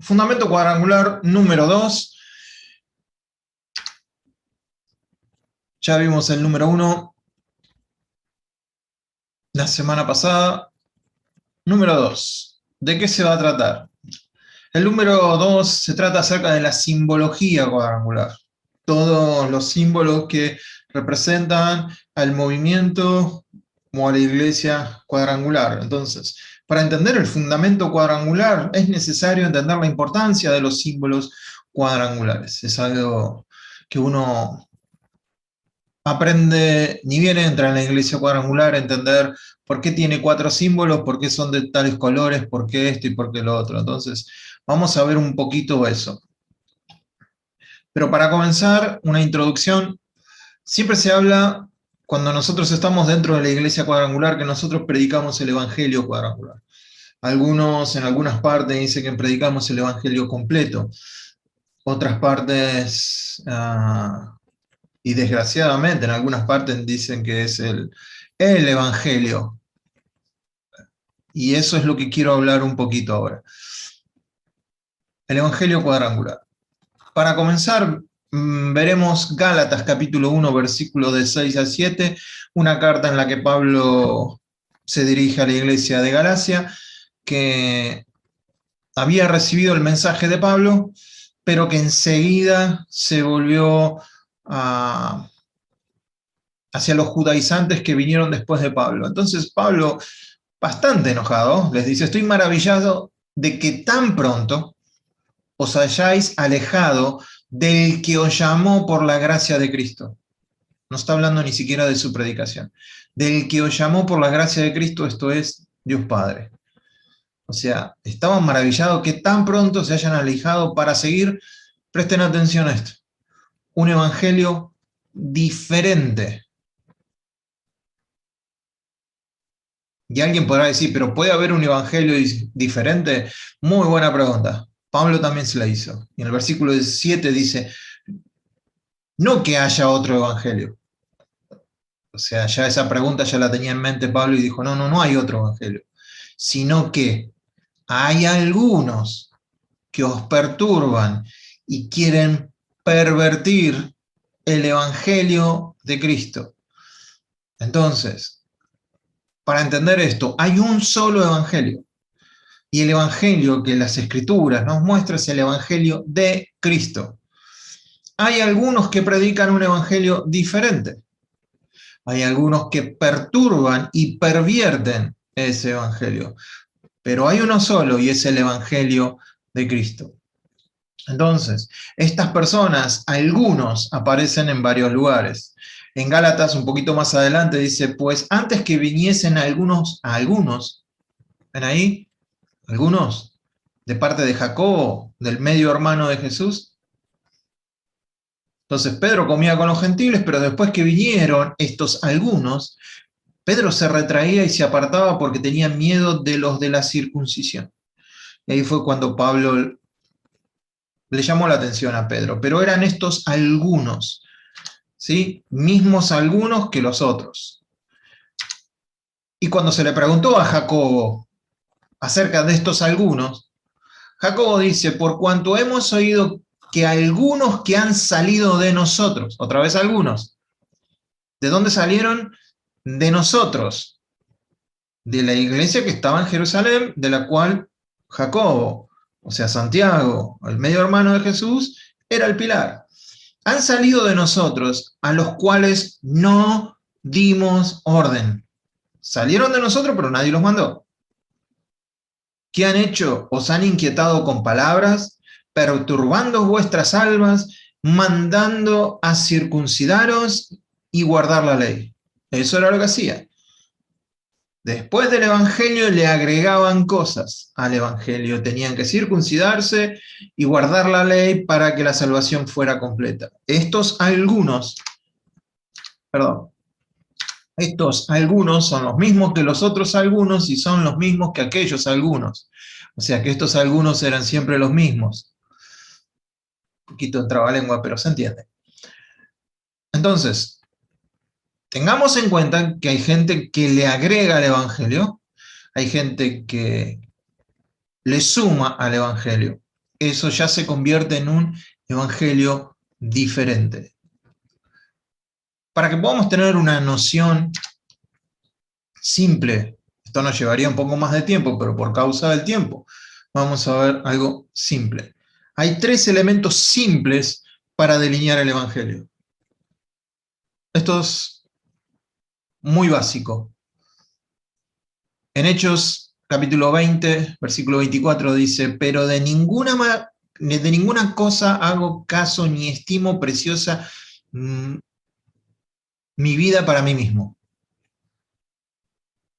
Fundamento cuadrangular número 2. Ya vimos el número 1 la semana pasada. Número 2. ¿De qué se va a tratar? El número 2 se trata acerca de la simbología cuadrangular. Todos los símbolos que representan al movimiento o a la iglesia cuadrangular. Entonces, para entender el fundamento cuadrangular es necesario entender la importancia de los símbolos cuadrangulares. Es algo que uno aprende, ni bien entra en la iglesia cuadrangular, a entender por qué tiene 4 símbolos, por qué son de tales colores, por qué esto y por qué lo otro. Entonces, vamos a ver un poquito eso. Pero para comenzar, una introducción. Siempre se habla, cuando nosotros estamos dentro de la iglesia cuadrangular, que nosotros predicamos el evangelio cuadrangular. Algunos, en algunas partes, dicen que predicamos el evangelio completo. Otras partes, y desgraciadamente en algunas partes dicen que es el evangelio. Y eso es lo que quiero hablar un poquito ahora. El evangelio cuadrangular. Para comenzar, veremos Gálatas capítulo 1, versículos de 6 a 7, una carta en la que Pablo se dirige a la iglesia de Galacia, que había recibido el mensaje de Pablo, pero que enseguida se volvió hacia los judaizantes que vinieron después de Pablo. Entonces Pablo, bastante enojado, les dice: estoy maravillado de que tan pronto os hayáis alejado del que os llamó por la gracia de Cristo. No está hablando ni siquiera de su predicación. Del que os llamó por la gracia de Cristo, esto es, Dios Padre. O sea, estaban maravillados que tan pronto se hayan alejado para seguir, presten atención a esto, un evangelio diferente. Y alguien podrá decir, ¿pero puede haber un evangelio diferente? Muy buena pregunta. Pablo también se la hizo. Y en el versículo 7 dice, no que haya otro evangelio. O sea, ya esa pregunta ya la tenía en mente Pablo y dijo, no hay otro evangelio. Sino que hay algunos que os perturban y quieren pervertir el evangelio de Cristo. Entonces, para entender esto, hay un solo evangelio. Y el evangelio que las escrituras nos muestran es el evangelio de Cristo. Hay algunos que predican un evangelio diferente. Hay algunos que perturban y pervierten ese evangelio. Pero hay uno solo y es el evangelio de Cristo. Entonces, estas personas, algunos, aparecen en varios lugares. En Gálatas, un poquito más adelante, dice, pues antes que viniesen algunos, ¿ven ahí? Algunos, de parte de Jacobo, del medio hermano de Jesús. Entonces Pedro comía con los gentiles, pero después que vinieron estos algunos, Pedro se retraía y se apartaba porque tenía miedo de los de la circuncisión. Y ahí fue cuando Pablo le llamó la atención a Pedro, pero eran estos algunos, ¿sí? Mismos algunos que los otros. Y cuando se le preguntó a Jacobo acerca de estos algunos, Jacobo dice, por cuanto hemos oído que algunos que han salido de nosotros, otra vez algunos, ¿de dónde salieron? De nosotros, de la iglesia que estaba en Jerusalén, de la cual Jacobo, o sea Santiago, el medio hermano de Jesús, era el pilar. Han salido de nosotros, a los cuales no dimos orden. Salieron de nosotros, pero nadie los mandó. ¿Qué han hecho? Os han inquietado con palabras, perturbando vuestras almas, mandando a circuncidaros y guardar la ley. Eso era lo que hacía. Después del evangelio le agregaban cosas al evangelio. Tenían que circuncidarse y guardar la ley para que la salvación fuera completa. Estos algunos son los mismos que los otros algunos y son los mismos que aquellos algunos. O sea que estos algunos eran siempre los mismos. Un poquito en trabalengua, pero se entiende. Entonces, tengamos en cuenta que hay gente que le agrega al evangelio, hay gente que le suma al evangelio. eso ya se convierte en un evangelio diferente. Para que podamos tener una noción simple, esto nos llevaría un poco más de tiempo, pero por causa del tiempo, vamos a ver algo simple. Hay 3 elementos simples para delinear el evangelio. Esto es muy básico. En Hechos capítulo 20, versículo 24 dice, pero de ninguna cosa hago caso ni estimo preciosa mi vida para mí mismo,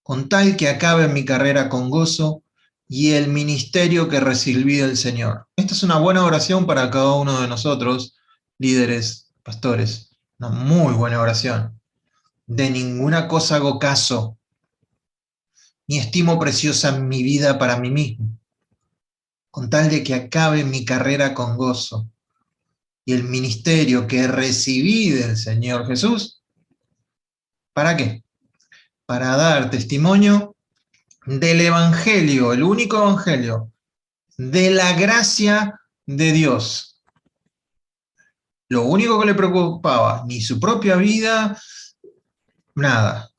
con tal que acabe mi carrera con gozo y el ministerio que recibí del Señor. Esta es una buena oración para cada uno de nosotros, líderes, pastores. Una muy buena oración. De ninguna cosa hago caso, ni estimo preciosa mi vida para mí mismo, con tal de que acabe mi carrera con gozo y el ministerio que recibí del Señor Jesús. ¿Para qué? Para dar testimonio del Evangelio, el único Evangelio, de la gracia de Dios. Lo único que le preocupaba, ni su propia vida, nada.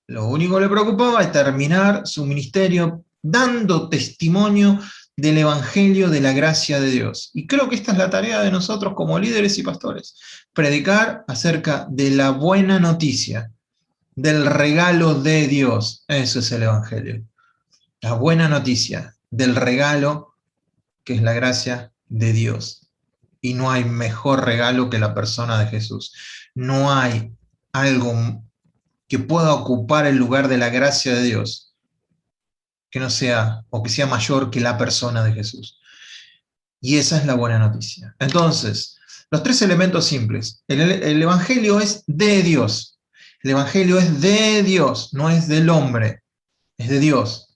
Lo único que le preocupaba es terminar su ministerio dando testimonio del Evangelio de la gracia de Dios. Y creo que esta es la tarea de nosotros como líderes y pastores. Predicar acerca de la buena noticia, del regalo de Dios. Eso es el Evangelio. La buena noticia del regalo que es la gracia de Dios. Y no hay mejor regalo que la persona de Jesús. No hay algo que pueda ocupar el lugar de la gracia de Dios que no sea, o que sea mayor que la persona de Jesús. Y esa es la buena noticia. Entonces, los 3 elementos simples. El Evangelio es de Dios. El Evangelio es de Dios, no es del hombre, es de Dios.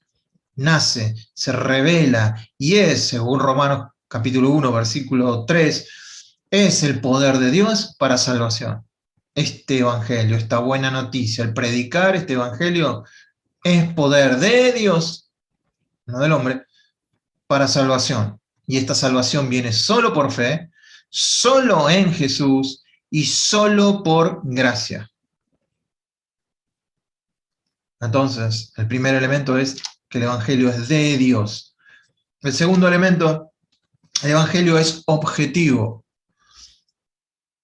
Nace, se revela y es, según Romanos capítulo 1, versículo 3, es el poder de Dios para salvación. Este Evangelio, esta buena noticia, el predicar este Evangelio es poder de Dios, no del hombre, para salvación. Y esta salvación viene solo por fe, solo en Jesús y solo por gracia. Entonces, el primer elemento es que el Evangelio es de Dios. El segundo elemento, el Evangelio es objetivo.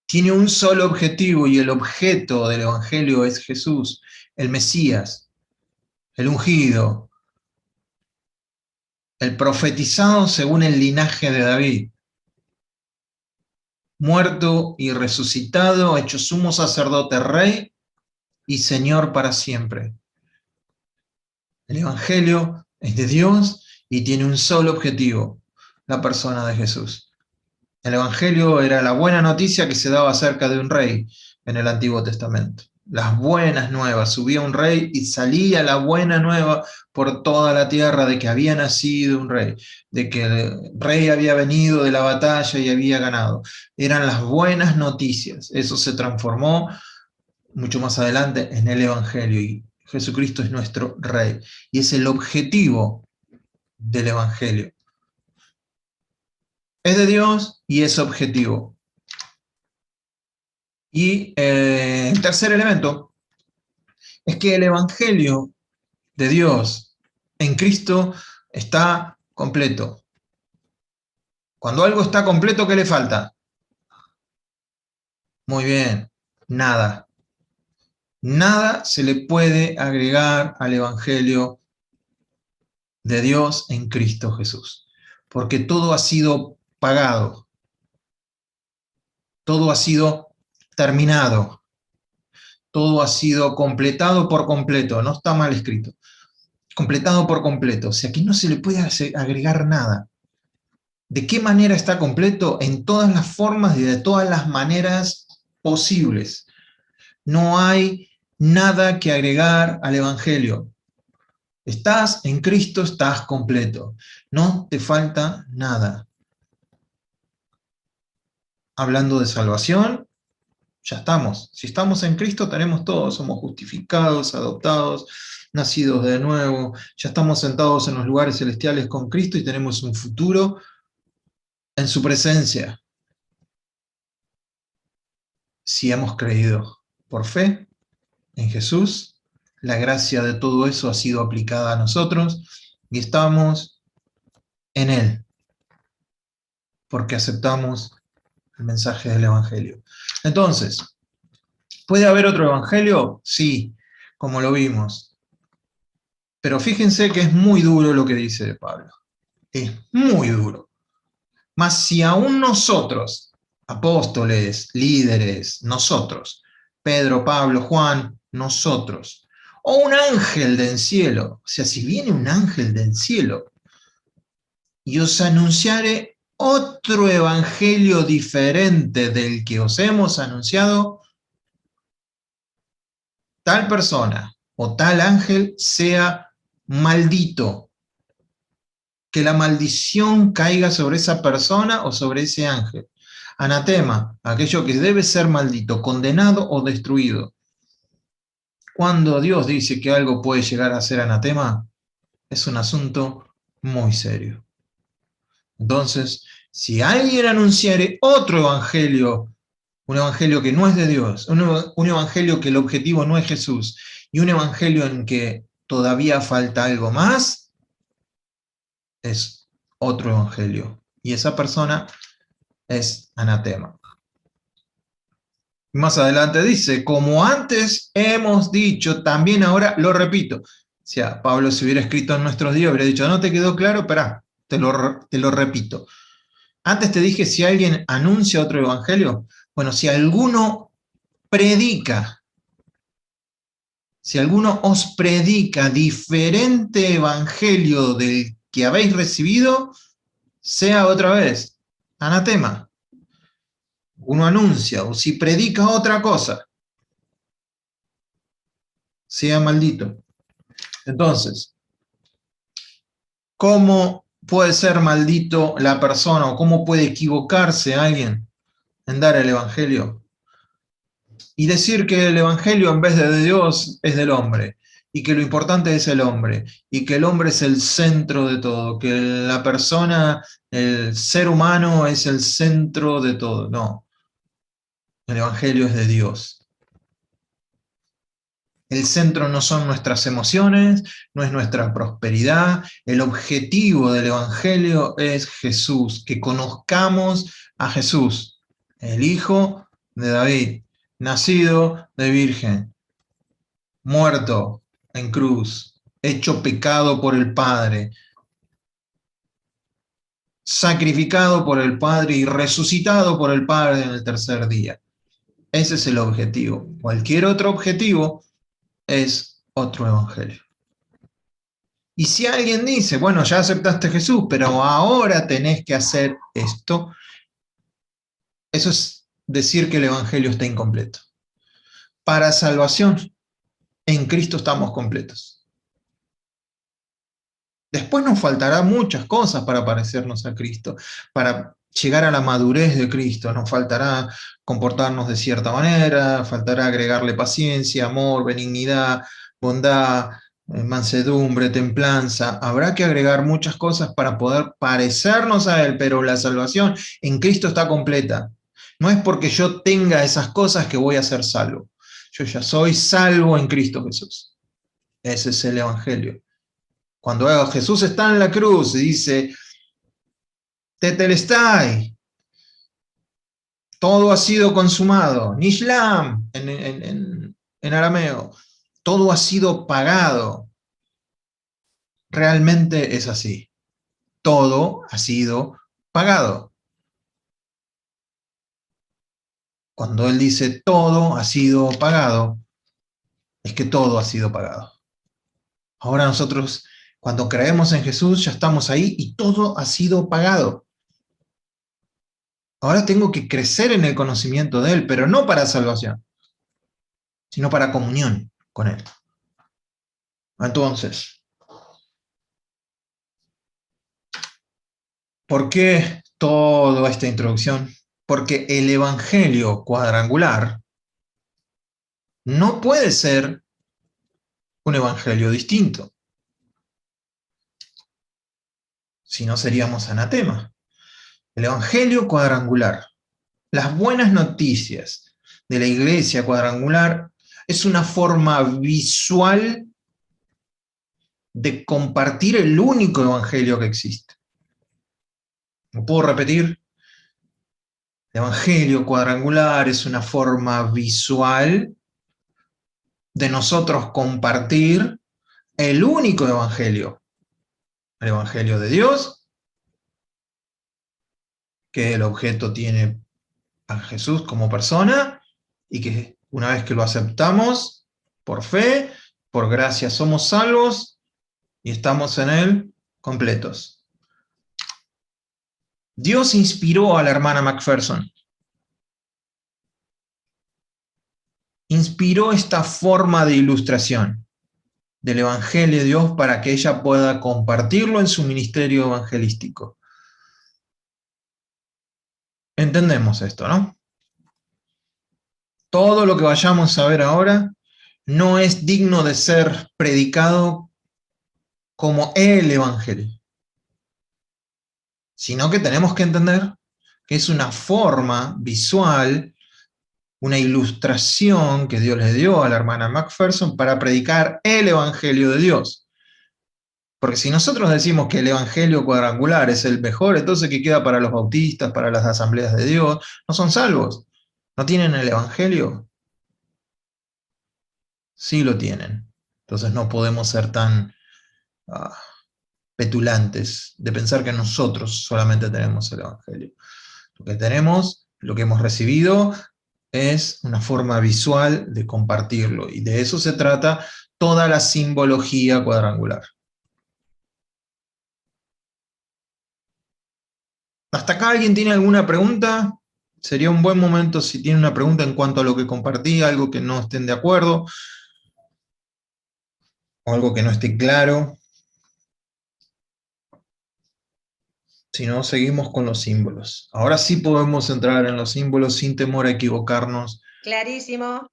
Tiene un solo objetivo y el objeto del Evangelio es Jesús, el Mesías, el ungido, el profetizado según el linaje de David, muerto y resucitado, hecho sumo sacerdote, rey y Señor para siempre. El Evangelio es de Dios y tiene un solo objetivo, la persona de Jesús. El Evangelio era la buena noticia que se daba acerca de un rey en el Antiguo Testamento. Las buenas nuevas, subía un rey y salía la buena nueva por toda la tierra de que había nacido un rey, de que el rey había venido de la batalla y había ganado. Eran las buenas noticias. Eso se transformó mucho más adelante en el Evangelio y Jesucristo es nuestro rey y es el objetivo del Evangelio. Es de Dios y es objetivo. Y el tercer elemento es que el Evangelio de Dios en Cristo está completo. Cuando algo está completo, ¿qué le falta? Muy bien, nada. Nada se le puede agregar al Evangelio de Dios en Cristo Jesús, porque todo ha sido pagado, todo ha sido terminado, todo ha sido completado por completo, no está mal escrito, completado por completo, o sea, aquí no se le puede agregar nada. ¿De qué manera está completo? En todas las formas y de todas las maneras posibles. No hay nada que agregar al Evangelio. Estás en Cristo, estás completo. No te falta nada. Hablando de salvación, ya estamos. Si estamos en Cristo, tenemos todo. Somos justificados, adoptados, nacidos de nuevo. Ya estamos sentados en los lugares celestiales con Cristo y tenemos un futuro en su presencia, si hemos creído por fe en Jesús, la gracia de todo eso ha sido aplicada a nosotros y estamos en Él, porque aceptamos el mensaje del Evangelio. Entonces, ¿puede haber otro Evangelio? Sí, como lo vimos. Pero fíjense que es muy duro lo que dice Pablo. Es muy duro. Mas si aún nosotros, apóstoles, líderes, nosotros, Pedro, Pablo, Juan, nosotros, o un ángel del cielo, o sea, si viene un ángel del cielo y os anunciare otro evangelio diferente del que os hemos anunciado, tal persona o tal ángel sea maldito. Que la maldición caiga sobre esa persona o sobre ese ángel. Anatema, aquello que debe ser maldito, condenado o destruido. Cuando Dios dice que algo puede llegar a ser anatema, es un asunto muy serio. Entonces, si alguien anunciare otro evangelio, un evangelio que no es de Dios, un evangelio que el objetivo no es Jesús, y un evangelio en que todavía falta algo más, es otro evangelio. Y esa persona es anatema. Más adelante dice, como antes hemos dicho, también ahora lo repito. O sea, Pablo si hubiera escrito en nuestros días, hubiera dicho, ¿no te quedó claro? Esperá, te lo repito. Antes te dije, si alguien anuncia otro evangelio, bueno, si alguno predica, si alguno os predica diferente evangelio del que habéis recibido, sea otra vez anatema. Uno anuncia, o si predica otra cosa, sea maldito. Entonces, ¿cómo puede ser maldito la persona o cómo puede equivocarse alguien en dar el evangelio? Y decir que el evangelio en vez de Dios es del hombre, y que lo importante es el hombre, y que el hombre es el centro de todo, que la persona, el ser humano es el centro de todo. No, el evangelio es de Dios. El centro no son nuestras emociones, no es nuestra prosperidad. El objetivo del Evangelio es Jesús, que conozcamos a Jesús, el Hijo de David, nacido de virgen, muerto en cruz, hecho pecado por el Padre, sacrificado por el Padre y resucitado por el Padre en el tercer día. Ese es el objetivo. Cualquier otro objetivo es otro evangelio. Y si alguien dice, bueno, ya aceptaste a Jesús, pero ahora tenés que hacer esto, eso es decir que el evangelio está incompleto. Para salvación, en Cristo estamos completos. Después nos faltará muchas cosas para parecernos a Cristo, para llegar a la madurez de Cristo. Nos faltará comportarnos de cierta manera, faltará agregarle paciencia, amor, benignidad, bondad, mansedumbre, templanza. Habrá que agregar muchas cosas para poder parecernos a Él, pero la salvación en Cristo está completa. No es porque yo tenga esas cosas que voy a ser salvo. Yo ya soy salvo en Cristo Jesús. Ese es el Evangelio. Cuando Jesús está en la cruz y dice, Tetelestai, todo ha sido consumado, Nishlam, en arameo, todo ha sido pagado. Realmente es así. Todo ha sido pagado. Cuando Él dice todo ha sido pagado, es que todo ha sido pagado. Ahora nosotros, cuando creemos en Jesús, ya estamos ahí y todo ha sido pagado. Ahora tengo que crecer en el conocimiento de Él, pero no para salvación, sino para comunión con Él. Entonces, ¿por qué toda esta introducción? Porque el evangelio cuadrangular no puede ser un evangelio distinto, si no seríamos anatema. El Evangelio cuadrangular. Las buenas noticias de la iglesia cuadrangular es una forma visual de compartir el único evangelio que existe. ¿Lo puedo repetir? El evangelio cuadrangular es una forma visual de nosotros compartir el único evangelio, el evangelio de Dios, que el objeto tiene a Jesús como persona, y que una vez que lo aceptamos por fe, por gracia somos salvos y estamos en él completos. Dios inspiró a la hermana Macpherson. Inspiró esta forma de ilustración del Evangelio de Dios para que ella pueda compartirlo en su ministerio evangelístico. Entendemos esto, ¿no? Todo lo que vayamos a ver ahora no es digno de ser predicado como el Evangelio, sino que tenemos que entender que es una forma visual, una ilustración que Dios le dio a la hermana Macpherson para predicar el Evangelio de Dios. Porque si nosotros decimos que el Evangelio cuadrangular es el mejor, entonces ¿qué queda para los bautistas, para las asambleas de Dios? No son salvos. ¿No tienen el Evangelio? Sí lo tienen. Entonces no podemos ser tan petulantes de pensar que nosotros solamente tenemos el Evangelio. Lo que tenemos, lo que hemos recibido, es una forma visual de compartirlo, y de eso se trata toda la simbología cuadrangular. ¿Hasta acá alguien tiene alguna pregunta? Sería un buen momento si tiene una pregunta en cuanto a lo que compartí, algo que no estén de acuerdo, o algo que no esté claro. Si no, seguimos con los símbolos. Ahora sí podemos entrar en los símbolos sin temor a equivocarnos. Clarísimo.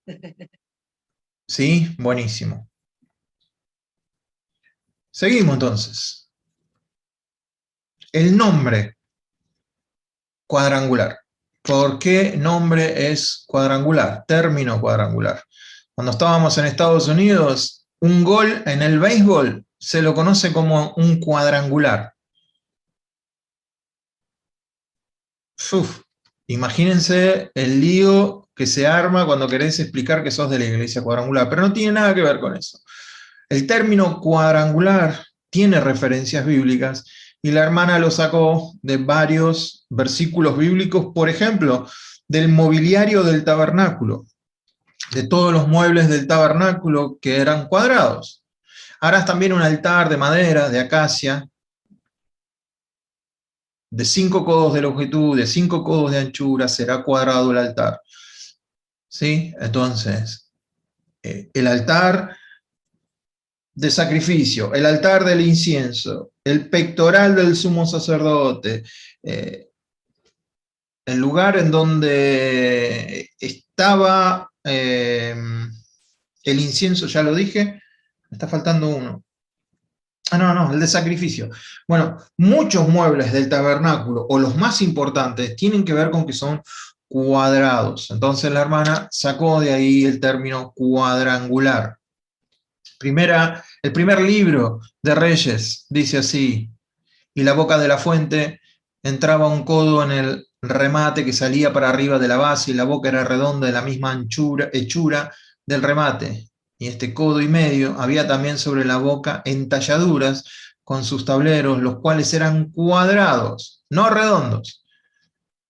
¿Sí? Buenísimo. Seguimos entonces. El nombre cuadrangular. ¿Por qué nombre es cuadrangular? Término cuadrangular. Cuando estábamos en Estados Unidos, un gol en el béisbol se lo conoce como un cuadrangular. Uf, imagínense el lío que se arma cuando querés explicar que sos de la iglesia cuadrangular, pero no tiene nada que ver con eso. El término cuadrangular tiene referencias bíblicas y la hermana lo sacó de varios versículos bíblicos, por ejemplo, del mobiliario del tabernáculo, de todos los muebles del tabernáculo que eran cuadrados. Harás también un altar de madera, de acacia, de 5 codos de longitud, de 5 codos de anchura, será cuadrado el altar. ¿Sí? Entonces, el altar de sacrificio, el altar del incienso, el pectoral del sumo sacerdote, el lugar en donde estaba el incienso, ya lo dije, me está faltando uno. No, el de sacrificio. Bueno, muchos muebles del tabernáculo, o los más importantes, tienen que ver con que son cuadrados. Entonces la hermana sacó de ahí el término cuadrangular. El primer libro de Reyes dice así: y la boca de la fuente entraba un codo en el remate que salía para arriba de la base, y la boca era redonda de la misma hechura del remate. Y este codo y medio había también sobre la boca entalladuras con sus tableros, los cuales eran cuadrados, no redondos.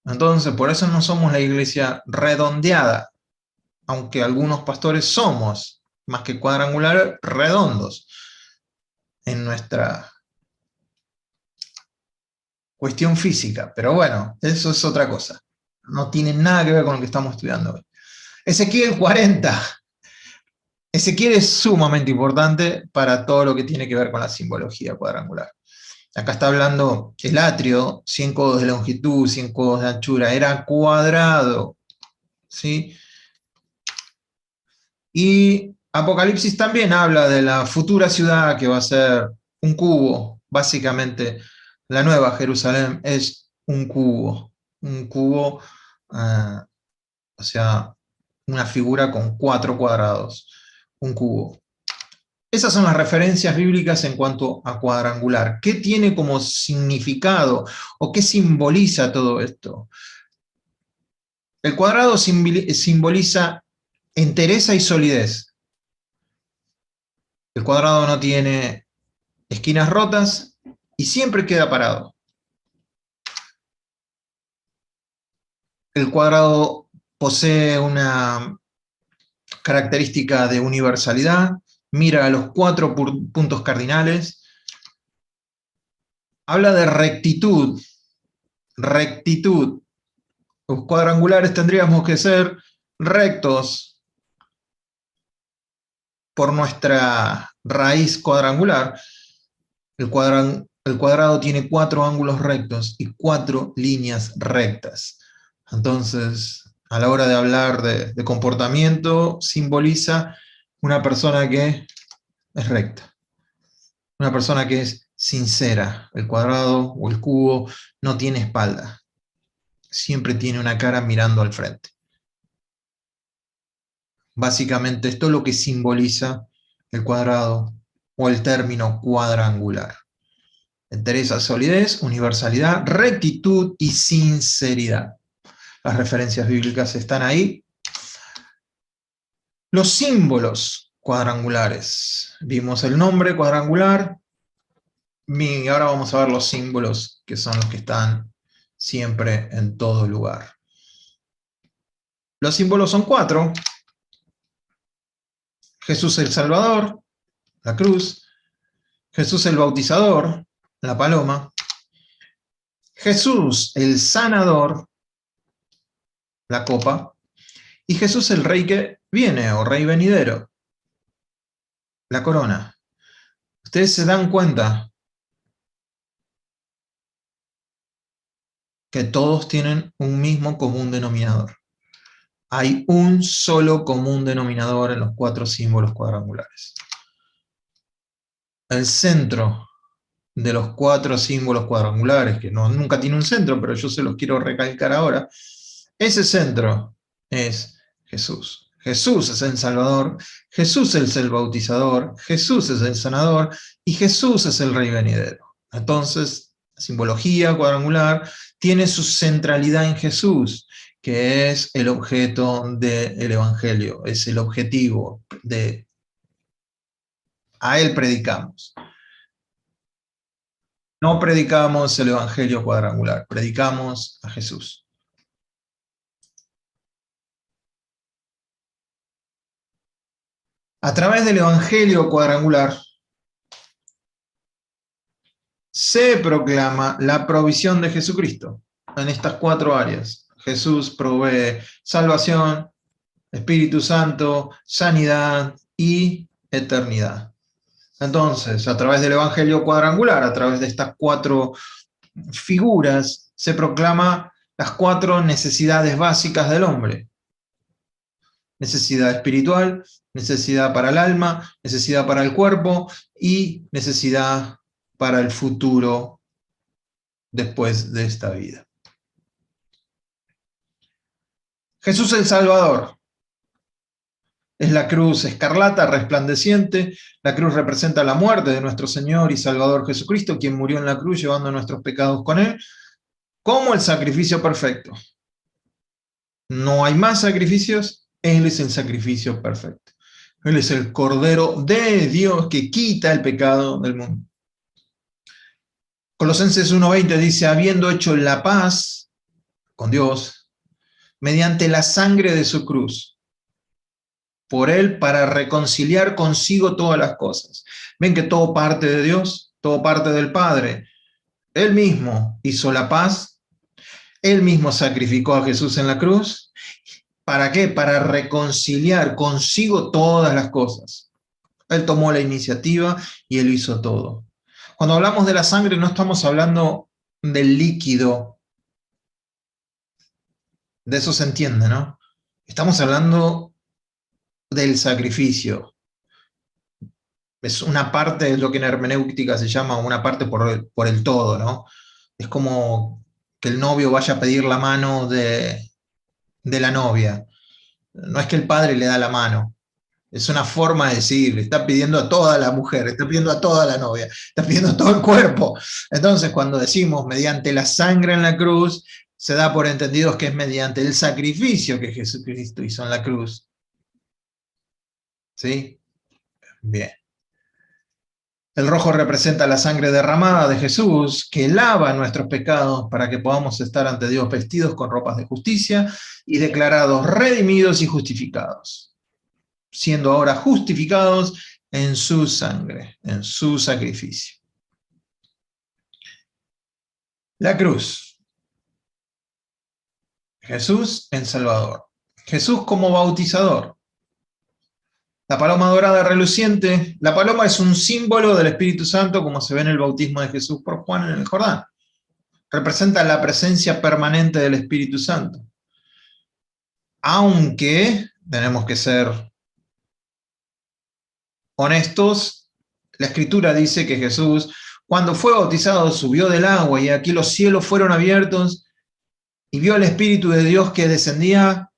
Entonces, por eso no somos la iglesia redondeada, aunque algunos pastores somos, más que cuadrangulares, redondos en nuestra cuestión física. Pero bueno, eso es otra cosa. No tiene nada que ver con lo que estamos estudiando hoy. Ezequiel 40. Ezequiel es sumamente importante para todo lo que tiene que ver con la simbología cuadrangular. Acá está hablando el atrio, 100 codos de longitud, 100 codos de anchura, era cuadrado, ¿sí? Y Apocalipsis también habla de la futura ciudad que va a ser un cubo. Básicamente, la nueva Jerusalén es un cubo. Un cubo, ah, o sea, una figura con 4 cuadrados. Un cubo. Esas son las referencias bíblicas en cuanto a cuadrangular. ¿Qué tiene como significado o qué simboliza todo esto? El cuadrado simboliza entereza y solidez. El cuadrado no tiene esquinas rotas y siempre queda parado. El cuadrado posee una característica de universalidad, mira a los 4 puntos cardinales, habla de rectitud. Rectitud. Los cuadrangulares tendríamos que ser rectos por nuestra raíz cuadrangular. El cuadrado tiene 4 ángulos rectos y 4 líneas rectas. Entonces, a la hora de hablar de comportamiento, simboliza una persona que es recta, una persona que es sincera. El cuadrado o el cubo no tiene espalda, siempre tiene una cara mirando al frente. Básicamente esto es lo que simboliza el cuadrado o el término cuadrangular. Entereza, solidez, universalidad, rectitud y sinceridad. Las referencias bíblicas están ahí. Los símbolos cuadrangulares. Vimos el nombre cuadrangular. Y ahora vamos a ver los símbolos, que son los que están siempre en todo lugar. Los símbolos son 4. Jesús el Salvador, la cruz. Jesús el Bautizador, la paloma. Jesús el Sanador, la copa. Y Jesús el Rey que viene, o Rey venidero, la corona. Ustedes se dan cuenta que todos tienen un mismo común denominador. Hay un solo común denominador en los 4 símbolos cuadrangulares. El centro de los 4 símbolos cuadrangulares, que nunca tiene un centro, pero yo se los quiero recalcar ahora, ese centro es Jesús. Jesús es el Salvador, Jesús es el Bautizador, Jesús es el Sanador y Jesús es el Rey venidero. Entonces, la simbología cuadrangular tiene su centralidad en Jesús, que es el objeto del Evangelio, es el objetivo a él predicamos. No predicamos el Evangelio cuadrangular, predicamos a Jesús. A través del Evangelio cuadrangular se proclama la provisión de Jesucristo en estas 4 áreas. Jesús provee salvación, Espíritu Santo, sanidad y eternidad. Entonces, a través del Evangelio cuadrangular, a través de estas 4 figuras, se proclama las 4 necesidades básicas del hombre. Necesidad espiritual, necesidad para el alma, necesidad para el cuerpo y necesidad para el futuro después de esta vida. Jesús el Salvador es la cruz escarlata resplandeciente. La cruz representa la muerte de nuestro Señor y Salvador Jesucristo, quien murió en la cruz llevando nuestros pecados con él, como el sacrificio perfecto. No hay más sacrificios, él es el sacrificio perfecto. Él es el Cordero de Dios que quita el pecado del mundo. Colosenses 1:20 dice, habiendo hecho la paz con Dios, mediante la sangre de su cruz, por él para reconciliar consigo todas las cosas. Ven que todo parte de Dios, todo parte del Padre. Él mismo hizo la paz, él mismo sacrificó a Jesús en la cruz. ¿Para qué? Para reconciliar consigo todas las cosas. Él tomó la iniciativa y él hizo todo. Cuando hablamos de la sangre no estamos hablando del líquido. De eso se entiende, ¿no? Estamos hablando del sacrificio. Es una parte, es lo que en hermenéutica se llama una parte por el todo, ¿no? Es como que el novio vaya a pedir la mano de la novia. No es que el padre le da la mano. Es una forma de decir, le está pidiendo a toda la mujer, le está pidiendo a toda la novia, está pidiendo todo el cuerpo. Entonces, cuando decimos mediante la sangre en la cruz, se da por entendido que es mediante el sacrificio que Jesucristo hizo en la cruz. ¿Sí? Bien. El rojo representa la sangre derramada de Jesús, que lava nuestros pecados para que podamos estar ante Dios vestidos con ropas de justicia y declarados redimidos y justificados, siendo ahora justificados en su sangre, en su sacrificio. La cruz. Jesús el Salvador. Jesús como bautizador. La paloma dorada reluciente. La paloma es un símbolo del Espíritu Santo, como se ve en el bautismo de Jesús por Juan en el Jordán. Representa la presencia permanente del Espíritu Santo. Aunque tenemos que ser honestos, la Escritura dice que Jesús, cuando fue bautizado, subió del agua y aquí los cielos fueron abiertos y vio al Espíritu de Dios que descendía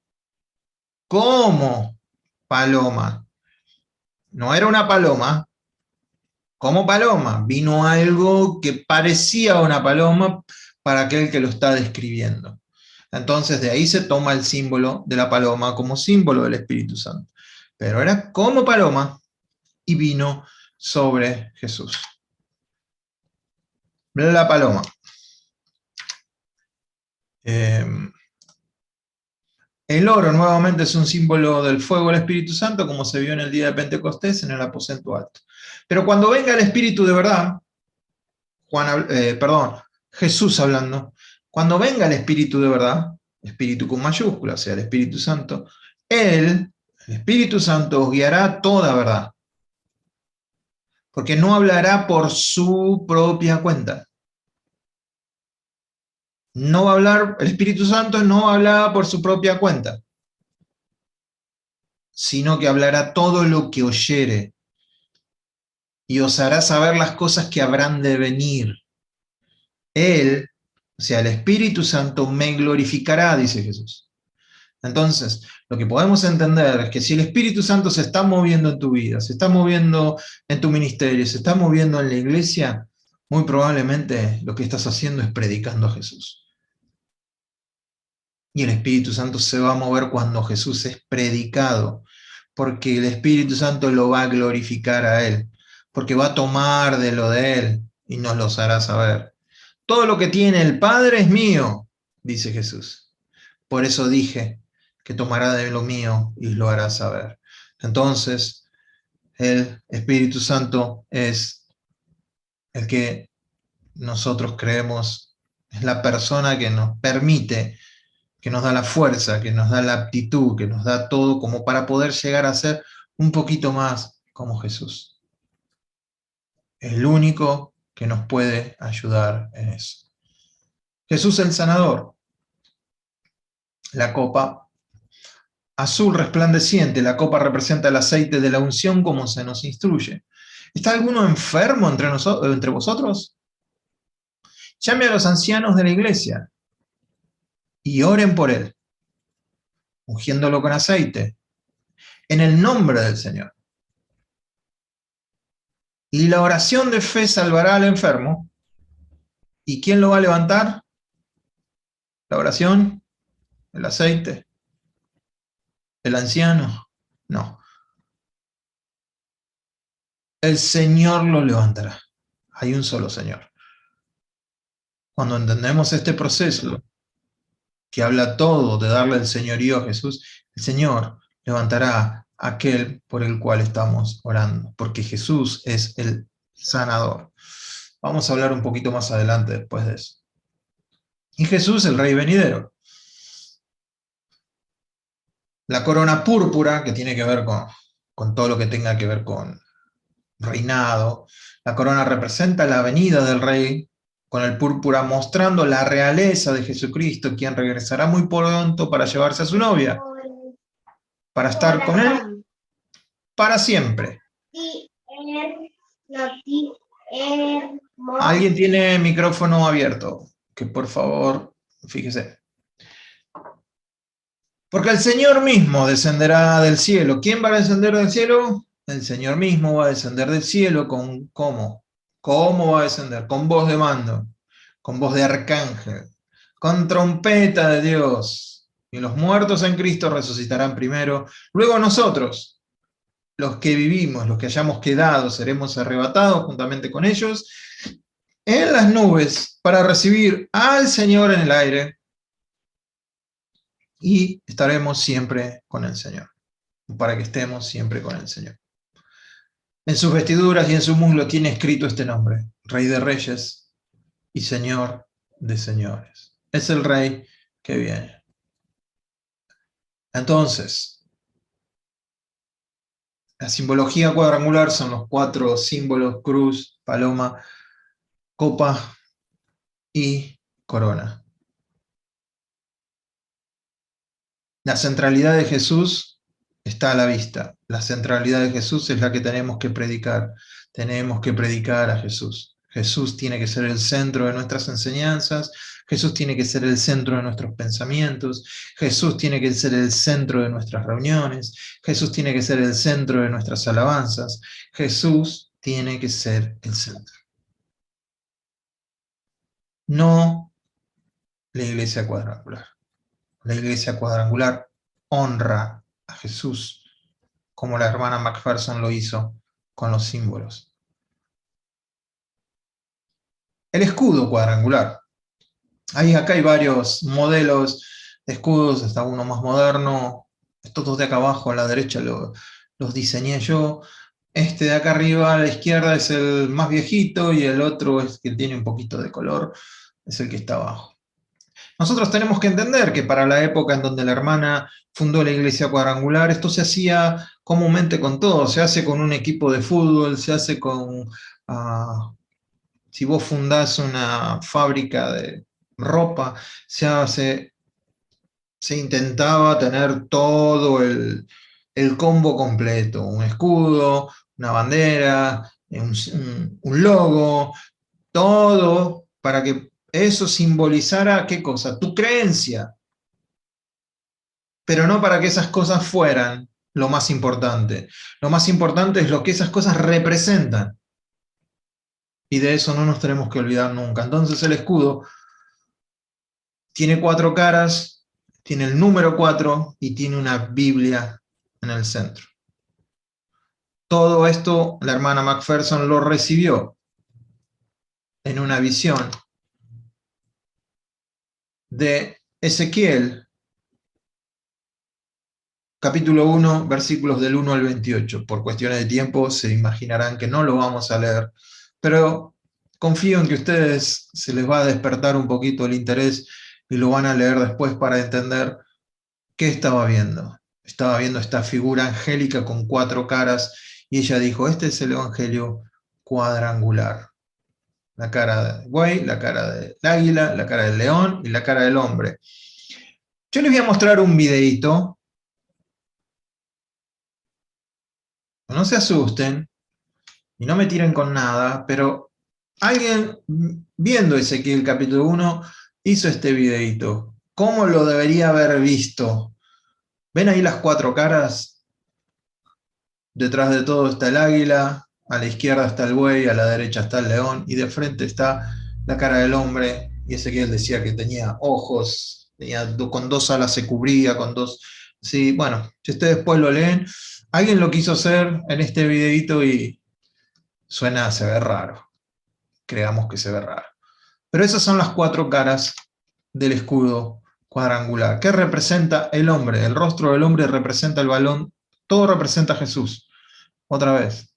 como paloma. No era una paloma, como paloma. Vino algo que parecía una paloma para aquel que lo está describiendo. Entonces de ahí se toma el símbolo de la paloma como símbolo del Espíritu Santo. Pero era como paloma y vino sobre Jesús. La paloma. El oro nuevamente es un símbolo del fuego del Espíritu Santo, como se vio en el día de Pentecostés en el aposento alto. Pero cuando venga el Espíritu de verdad, Jesús hablando, cuando venga el Espíritu de verdad, Espíritu con mayúscula, o sea, el Espíritu Santo, el Espíritu Santo os guiará a toda verdad, porque no hablará por su propia cuenta. No va a hablar, el Espíritu Santo no habla por su propia cuenta, sino que hablará todo lo que oyere y os hará saber las cosas que habrán de venir. Él, o sea, el Espíritu Santo me glorificará, dice Jesús. Entonces, lo que podemos entender es que si el Espíritu Santo se está moviendo en tu vida, se está moviendo en tu ministerio, se está moviendo en la iglesia, muy probablemente lo que estás haciendo es predicando a Jesús. Y el Espíritu Santo se va a mover cuando Jesús es predicado, porque el Espíritu Santo lo va a glorificar a Él, porque va a tomar de lo de Él y nos los hará saber. Todo lo que tiene el Padre es mío, dice Jesús. Por eso dije que tomará de lo mío y lo hará saber. Entonces, el Espíritu Santo es el que nosotros creemos, es la persona que nos permite, que nos da la fuerza, que nos da la aptitud, que nos da todo como para poder llegar a ser un poquito más como Jesús. Es el único que nos puede ayudar en eso. Jesús el sanador. La copa azul resplandeciente, la copa representa el aceite de la unción como se nos instruye. ¿Está alguno enfermo entre vosotros? Llame a los ancianos de la iglesia y oren por él, ungiéndolo con aceite, en el nombre del Señor. Y la oración de fe salvará al enfermo. ¿Y quién lo va a levantar? ¿La oración? ¿El aceite? ¿El anciano? No. El Señor lo levantará. Hay un solo Señor. Cuando entendemos este proceso, que habla todo de darle el señorío a Jesús, el Señor levantará a aquel por el cual estamos orando, porque Jesús es el sanador. Vamos a hablar un poquito más adelante después de eso. Y Jesús, el Rey venidero. La corona púrpura, que tiene que ver con todo lo que tenga que ver con reinado. La corona representa la venida del Rey, con el púrpura mostrando la realeza de Jesucristo, quien regresará muy pronto para llevarse a su novia, para estar con él para siempre. Alguien tiene micrófono abierto, que por favor Fíjese. Porque el Señor mismo descenderá del cielo. ¿Quién va a descender del cielo? El Señor mismo va a descender del cielo con, ¿cómo? ¿Cómo va a descender? Con voz de mando, con voz de arcángel, con trompeta de Dios. Y los muertos en Cristo resucitarán primero. Luego nosotros, los que vivimos, los que hayamos quedado, seremos arrebatados juntamente con ellos en las nubes para recibir al Señor en el aire. Y estaremos siempre con el Señor, para que estemos siempre con el Señor. En sus vestiduras y en su muslo tiene escrito este nombre: Rey de Reyes y Señor de Señores. Es el Rey que viene. Entonces, la simbología cuadrangular son los 4 símbolos: cruz, paloma, copa y corona. La centralidad de Jesús está a la vista. La centralidad de Jesús es la que tenemos que predicar. Tenemos que predicar a Jesús. Jesús tiene que ser el centro de nuestras enseñanzas. Jesús tiene que ser el centro de nuestros pensamientos. Jesús tiene que ser el centro de nuestras reuniones. Jesús tiene que ser el centro de nuestras alabanzas. Jesús tiene que ser el centro. No la iglesia cuadrangular. La iglesia cuadrangular honra a Jesús, como la hermana Macpherson lo hizo con los símbolos. El escudo cuadrangular. Acá hay varios modelos de escudos, hasta uno más moderno. Estos dos de acá abajo a la derecha los diseñé yo. Este de acá arriba a la izquierda es el más viejito y el otro es que tiene un poquito de color, es el que está abajo. Nosotros tenemos que entender que para la época en donde la hermana fundó la iglesia cuadrangular, esto se hacía comúnmente con todo, se hace con un equipo de fútbol, se hace con, si vos fundás una fábrica de ropa, se intentaba tener todo el combo completo: un escudo, una bandera, un logo, todo para que eso simbolizara, ¿qué cosa? Tu creencia, pero no para que esas cosas fueran lo más importante. Lo más importante es lo que esas cosas representan. Y de eso no nos tenemos que olvidar nunca. Entonces el escudo tiene 4 caras, tiene el número 4 y tiene una Biblia en el centro. Todo esto la hermana Macpherson lo recibió en una visión de Ezequiel, capítulo 1, versículos del 1 al 28. Por cuestiones de tiempo se imaginarán que no lo vamos a leer, pero confío en que a ustedes se les va a despertar un poquito el interés y lo van a leer después para entender qué estaba viendo. Estaba viendo esta figura angélica con 4 caras y ella dijo: este es el evangelio cuadrangular. La cara del buey, la cara del águila, la cara del león y la cara del hombre. Yo les voy a mostrar un videito. No se asusten y no me tiren con nada, pero alguien viendo Ezequiel capítulo 1 hizo este videito. ¿Cómo lo debería haber visto? ¿Ven ahí las 4 caras? Detrás de todo está el águila, a la izquierda está el buey, a la derecha está el león, y de frente está la cara del hombre. Y Ezequiel decía que tenía ojos, con 2 alas se cubría, con 2... Sí, bueno, si ustedes después lo leen, alguien lo quiso hacer en este videito y se ve raro. Creamos que se ve raro. Pero esas son las 4 caras del escudo cuadrangular. ¿Qué representa el hombre? El rostro del hombre representa el balón, todo representa a Jesús. Otra vez,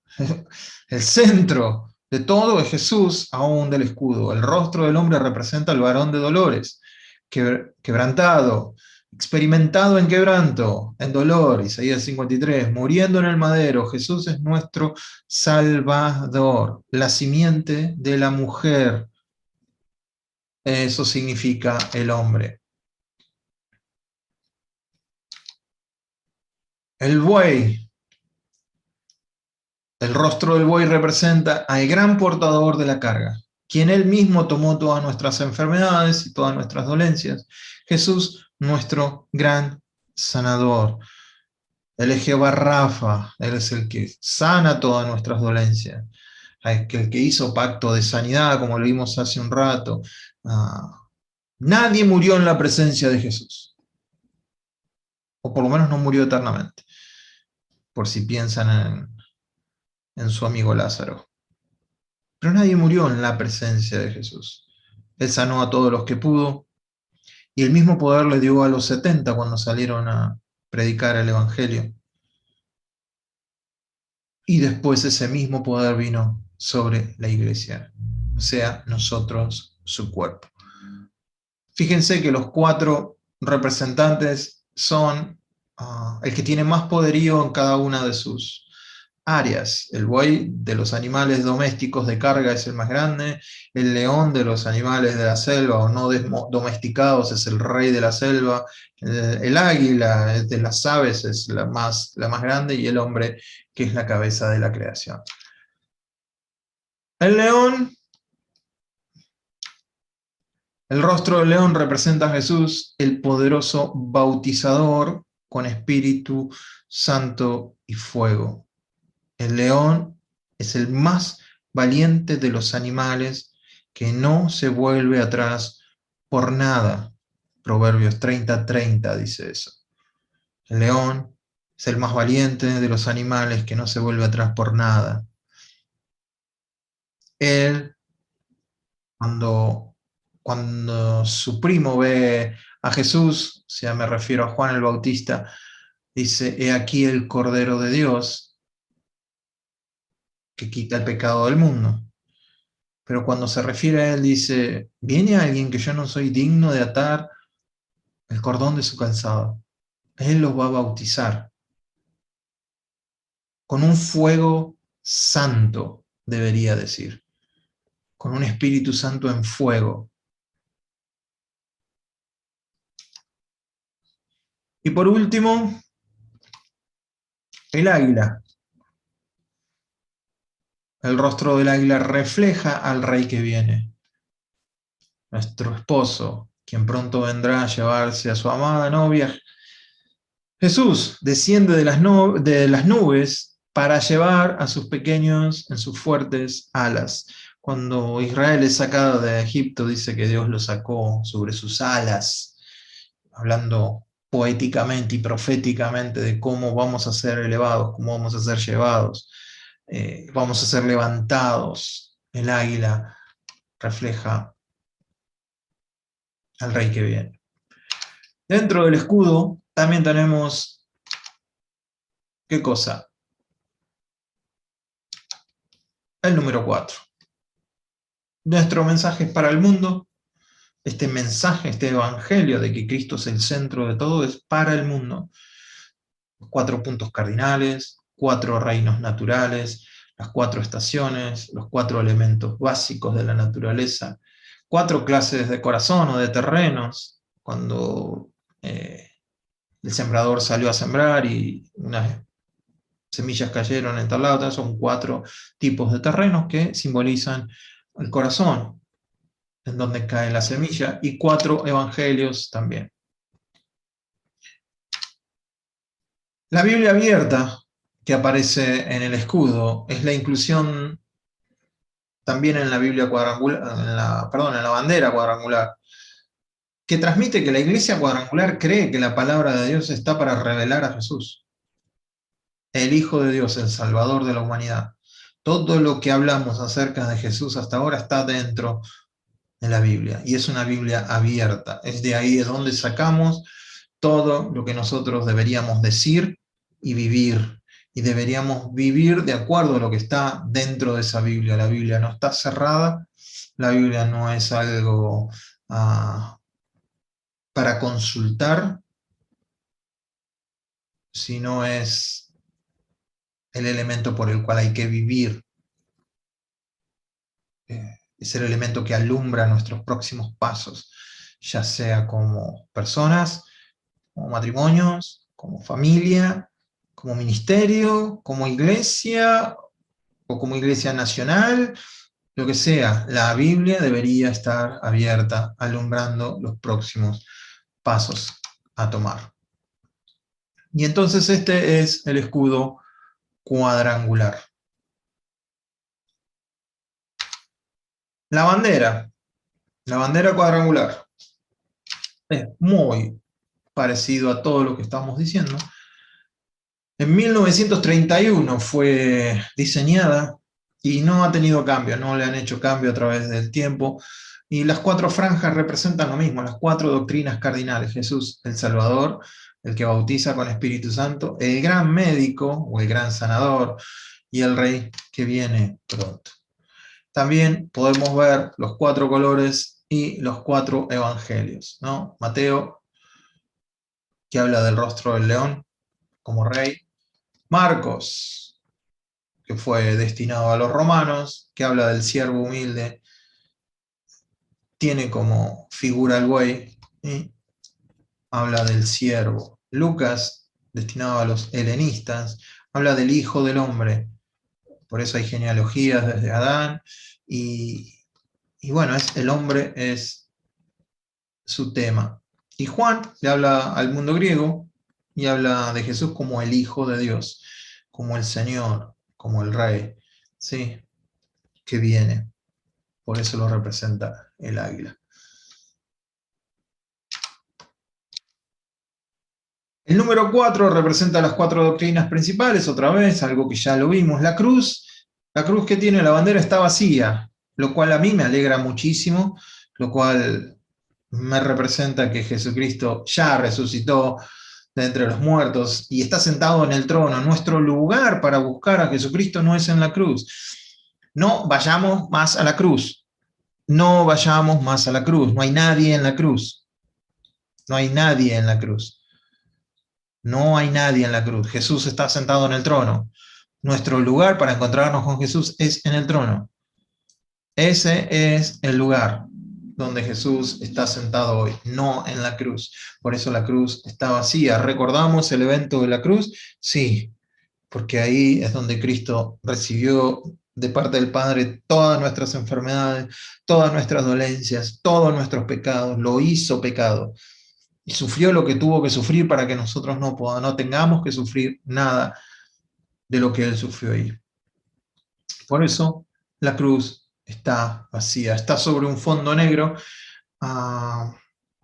el centro de todo es Jesús, aún del escudo. El rostro del hombre representa al varón de dolores, quebrantado, experimentado en quebranto, en dolor, Isaías 53, muriendo en el madero. Jesús es nuestro Salvador, la simiente de la mujer. Eso significa el hombre. El buey. El rostro del buey representa al gran portador de la carga. quien Él mismo tomó todas nuestras enfermedades y todas nuestras dolencias. Jesús, nuestro gran sanador. Él es Jehová Rafa, Él es el que sana todas nuestras dolencias. El que hizo pacto de sanidad, como lo vimos hace un rato. Nadie murió en la presencia de Jesús. O por lo menos no murió eternamente. Por si piensan en su amigo Lázaro. Pero nadie murió en la presencia de Jesús. Él sanó a todos los que pudo, y el mismo poder le dio a los 70 cuando salieron a predicar el Evangelio. Y después ese mismo poder vino sobre la iglesia, o sea, nosotros, su cuerpo. Fíjense que los 4 representantes son el que tiene más poderío en cada una de sus áreas. El buey de los animales domésticos de carga es el más grande, el león de los animales de la selva o no domesticados es el rey de la selva, el águila de las aves es la más grande, y el hombre, que es la cabeza de la creación. El león, el rostro del león representa a Jesús, el poderoso bautizador con Espíritu Santo y fuego. El león es el más valiente de los animales, que no se vuelve atrás por nada. Proverbios 30:30 dice eso. El león es el más valiente de los animales, que no se vuelve atrás por nada. Él, cuando su primo ve a Jesús, o sea, me refiero a Juan el Bautista, dice: he aquí el Cordero de Dios que quita el pecado del mundo. Pero cuando se refiere a él dice: viene alguien que yo no soy digno de atar el cordón de su calzado. Él los va a bautizar con un fuego santo, debería decir, con un Espíritu Santo en fuego. Y por último, el águila. El rostro del águila refleja al rey que viene, nuestro esposo, quien pronto vendrá a llevarse a su amada novia. Jesús desciende de las nubes para llevar a sus pequeños en sus fuertes alas. Cuando Israel es sacado de Egipto, dice que Dios lo sacó sobre sus alas, hablando poéticamente y proféticamente de cómo vamos a ser elevados, cómo vamos a ser llevados, vamos a ser levantados. El águila refleja al rey que viene. Dentro del escudo también tenemos, ¿qué cosa? El número 4. Nuestro mensaje para el mundo. Este mensaje, este evangelio de que Cristo es el centro de todo, es para el mundo. 4 puntos cardinales, 4 reinos naturales, las 4 estaciones, los 4 elementos básicos de la naturaleza, 4 clases de corazón o de terrenos, cuando el sembrador salió a sembrar y unas semillas cayeron en tal lado. Son 4 tipos de terrenos que simbolizan el corazón, en donde cae la semilla, y 4 evangelios también. La Biblia abierta, que aparece en el escudo, es la inclusión también en la Biblia cuadrangular, en la bandera cuadrangular, que transmite que la iglesia cuadrangular cree que la palabra de Dios está para revelar a Jesús, el Hijo de Dios, el Salvador de la humanidad. Todo lo que hablamos acerca de Jesús hasta ahora está dentro de la Biblia, y es una Biblia abierta. Es de ahí de donde sacamos todo lo que nosotros deberíamos decir y vivir, y deberíamos vivir de acuerdo a lo que está dentro de esa Biblia. La Biblia no está cerrada, la Biblia no es algo para consultar, sino es el elemento por el cual hay que vivir. Es el elemento que alumbra nuestros próximos pasos, ya sea como personas, como matrimonios, como familia, como ministerio, como iglesia, o como iglesia nacional, lo que sea, la Biblia debería estar abierta, alumbrando los próximos pasos a tomar. Y entonces este es el escudo cuadrangular. La bandera cuadrangular, es muy parecido a todo lo que estamos diciendo. En 1931 fue diseñada y no ha tenido cambio, no le han hecho cambio a través del tiempo. Y las 4 franjas representan lo mismo, las 4 doctrinas cardinales. Jesús, el Salvador, el que bautiza con Espíritu Santo, el gran médico o el gran sanador y el Rey que viene pronto. También podemos ver los 4 colores y los 4 evangelios, ¿no? Mateo, que habla del rostro del león como rey. Marcos, que fue destinado a los romanos, que habla del siervo humilde, tiene como figura el buey, y habla del siervo. Lucas, destinado a los helenistas, habla del Hijo del Hombre, por eso hay genealogías desde Adán, y bueno, el hombre es su tema. Y Juan le habla al mundo griego y habla de Jesús como el Hijo de Dios, como el Señor, como el Rey, ¿sí? Que viene. Por eso lo representa el águila. El número 4 representa las 4 doctrinas principales, otra vez, algo que ya lo vimos. La cruz que tiene la bandera está vacía, lo cual a mí me alegra muchísimo, lo cual me representa que Jesucristo ya resucitó de entre los muertos y está sentado en el trono. Nuestro lugar para buscar a Jesucristo no es en la cruz. No vayamos más a la cruz. No vayamos más a la cruz. No hay nadie en la cruz. No hay nadie en la cruz. No hay nadie en la cruz. Jesús está sentado en el trono. Nuestro lugar para encontrarnos con Jesús es en el trono. Ese es el lugar donde Jesús está sentado hoy, no en la cruz. Por eso la cruz está vacía. ¿Recordamos el evento de la cruz? Sí, porque ahí es donde Cristo recibió de parte del Padre todas nuestras enfermedades, todas nuestras dolencias, todos nuestros pecados. Lo hizo pecado y sufrió lo que tuvo que sufrir para que nosotros no tengamos que sufrir nada de lo que Él sufrió ahí. Por eso la cruz está vacía, está sobre un fondo negro. La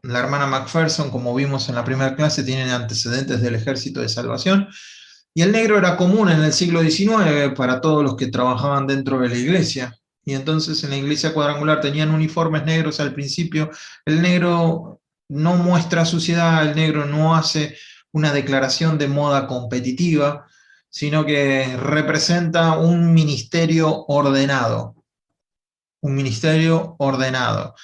hermana Macpherson, como vimos en la primera clase, tiene antecedentes del Ejército de Salvación, y el negro era común en el siglo XIX para todos los que trabajaban dentro de la iglesia. Y entonces en la iglesia cuadrangular tenían uniformes negros al principio. El negro no muestra suciedad, el negro no hace una declaración de moda competitiva, sino que representa un ministerio ordenado. Un ministerio ordenado,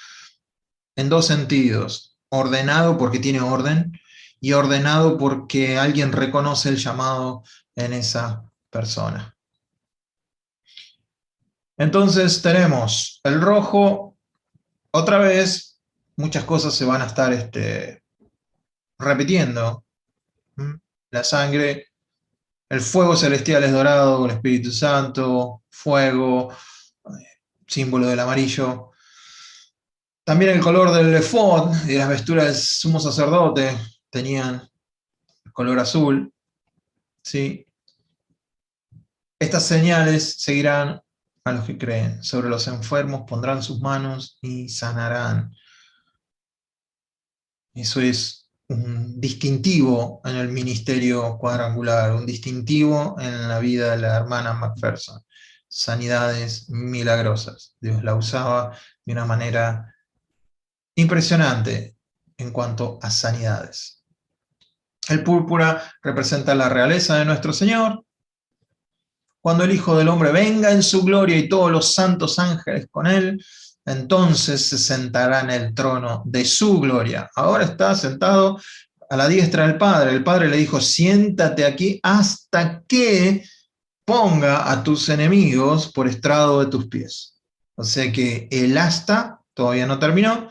en dos sentidos. Ordenado porque tiene orden y ordenado porque alguien reconoce el llamado en esa persona. Entonces tenemos el rojo, otra vez, muchas cosas se van a estar repitiendo. La sangre, el fuego celestial es dorado, el Espíritu Santo, fuego, símbolo del amarillo. También el color del efod y las vesturas del sumo sacerdote tenían color azul. ¿Sí? Estas señales seguirán a los que creen. Sobre los enfermos pondrán sus manos y sanarán. Eso es un distintivo en el ministerio cuadrangular, un distintivo en la vida de la hermana Macpherson. Sanidades milagrosas. Dios la usaba de una manera impresionante en cuanto a sanidades. El púrpura representa la realeza de nuestro Señor. Cuando el Hijo del Hombre venga en su gloria y todos los santos ángeles con él, entonces se sentará en el trono de su gloria. Ahora está sentado a la diestra del Padre. El Padre le dijo, siéntate aquí hasta que ponga a tus enemigos por estrado de tus pies. O sea que el hasta todavía no terminó.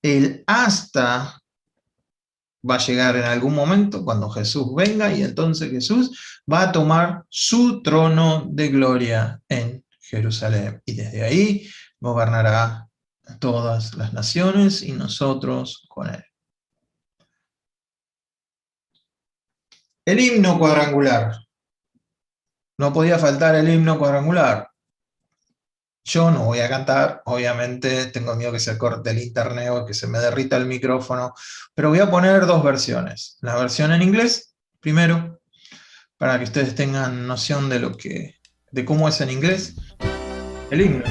El hasta va a llegar en algún momento cuando Jesús venga, y entonces Jesús va a tomar su trono de gloria en Jerusalén, y desde ahí gobernará todas las naciones y nosotros con él. El himno cuadrangular. No podía faltar el himno cuadrangular. Yo no voy a cantar, obviamente tengo miedo que se corte el internet o que se me derrita el micrófono, pero voy a poner dos versiones. La versión en inglés, primero, para que ustedes tengan noción de cómo es en inglés el himno.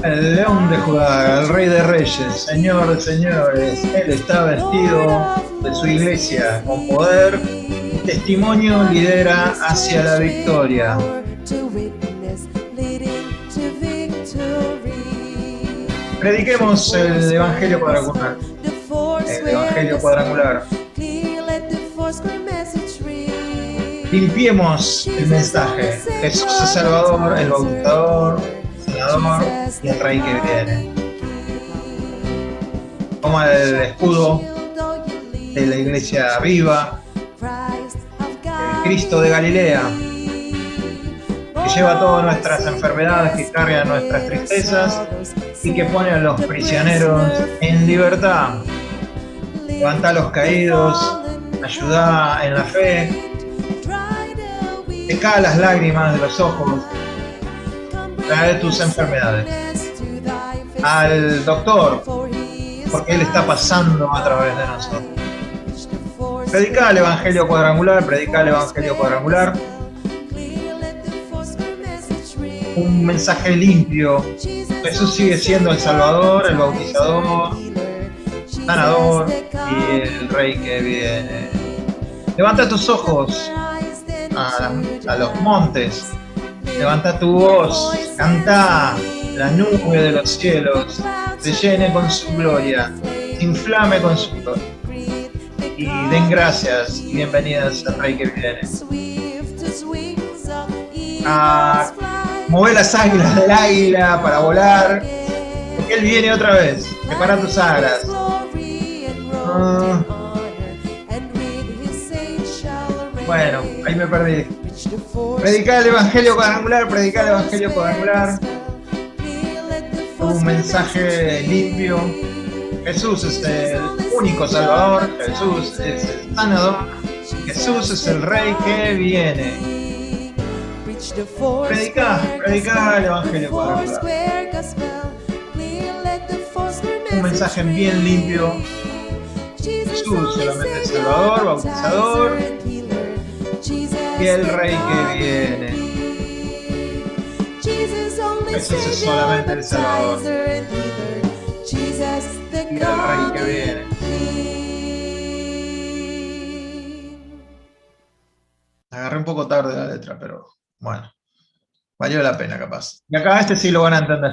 El león de Judá, el rey de reyes, señor de señores, él está vestido de su iglesia con poder, testimonio lidera hacia la victoria. Prediquemos el evangelio cuadrangular. El evangelio cuadrangular. Limpiemos el mensaje. Jesús es Salvador, el bautizador, Sanador y el Rey que viene. Toma el escudo de la iglesia viva, el Cristo de Galilea, que lleva todas nuestras enfermedades, que carga nuestras tristezas y que pone a los prisioneros en libertad. Levanta a los caídos, ayuda en la fe, seca las lágrimas de los ojos, trae tus enfermedades. Al doctor, porque Él está pasando a través de nosotros. Predica el evangelio cuadrangular, predica el evangelio cuadrangular. Un mensaje limpio. Jesús sigue siendo el Salvador, el bautizador, sanador y el Rey que viene. Levanta tus ojos a los montes. Levanta tu voz, canta, la nube de los cielos se llene con su gloria, se inflame con su gloria. Y den gracias y bienvenidas al Rey que viene. Mueve las águilas del águila para volar, porque Él viene otra vez. Prepara tus alas. Bueno, ahí me perdí. Predicar el evangelio cuadrangular, predicar el evangelio cuadrangular. Un mensaje limpio. Jesús es el único Salvador, Jesús es el sanador, Jesús es el Rey que viene. Predicar el evangelio cuadrangular. Un mensaje bien limpio. Jesús solamente el Salvador, bautizador y el Rey que viene. Jesús es solamente el Salvador y el Rey que viene. Agarré un poco tarde la letra, pero bueno, valió la pena capaz. Y acá este sí lo van a entender.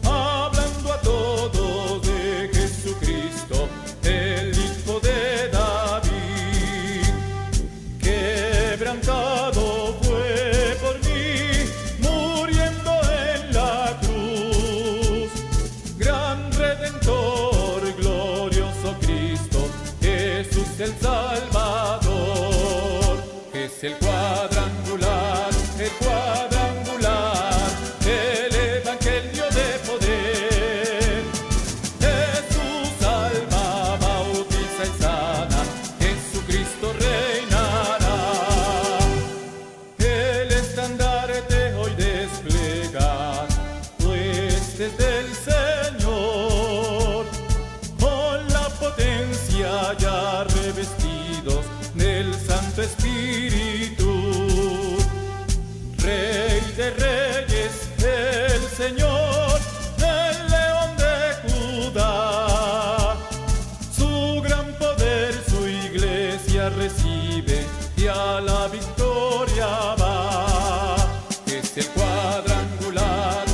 Hablando a todos de Jesucristo, el Hijo de David. fieles del Señor, con la potencia ya revestidos del Santo Espíritu. Rey de reyes, el Señor, el León de Judá. Su gran poder, su iglesia recibe y a la victoria va. Es el cuadrangular,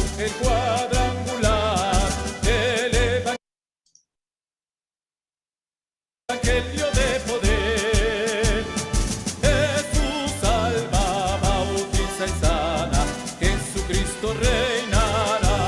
el evangelio de poder. Jesús salva, bautiza y sana, Jesucristo reinará.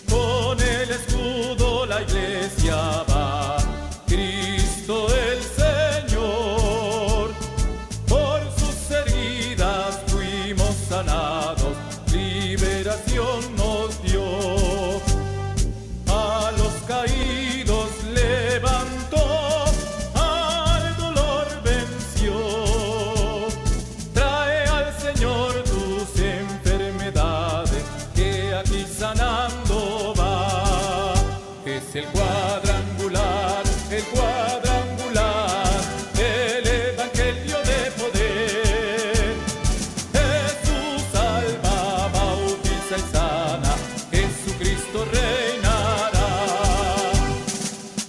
Con el escudo la iglesia va, Cristo el Señor. Por sus heridas fuimos sanados, liberación nos dio. A los caídos levantó, al dolor venció. Trae al Señor tus enfermedades, que aquí sanando va. Es el cuadrangular, el evangelio de poder. Jesús salva, bautiza y sana, Jesucristo reinará.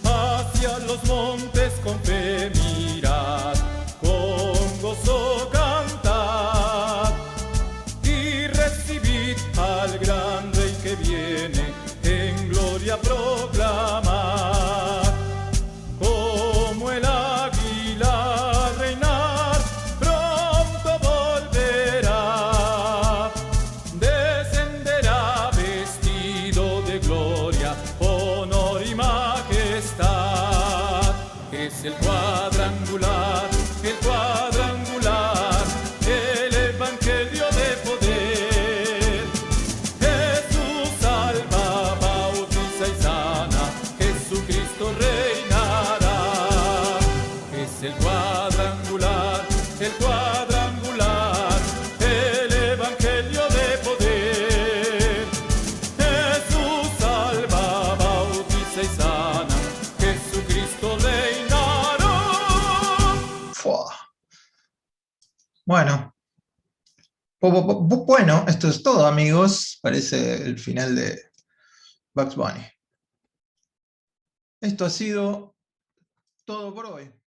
Hacia los montes con fe mirad, con gozo cantad, y recibid al gran Rey que viene en gloria proclamar. Como el águila a reinar, pronto volverá. Descenderá vestido de gloria, honor y majestad. Es el cuadrangular, el evangelio de poder. Jesús salva, bautiza y sana, Jesucristo reinará. Es el cuadrangular, el evangelio de poder. Jesús salva, bautiza y sana, Jesucristo reinará. Fua. Bueno. Bueno, esto es todo, amigos. Parece el final de Bugs Bunny. Esto ha sido todo por hoy.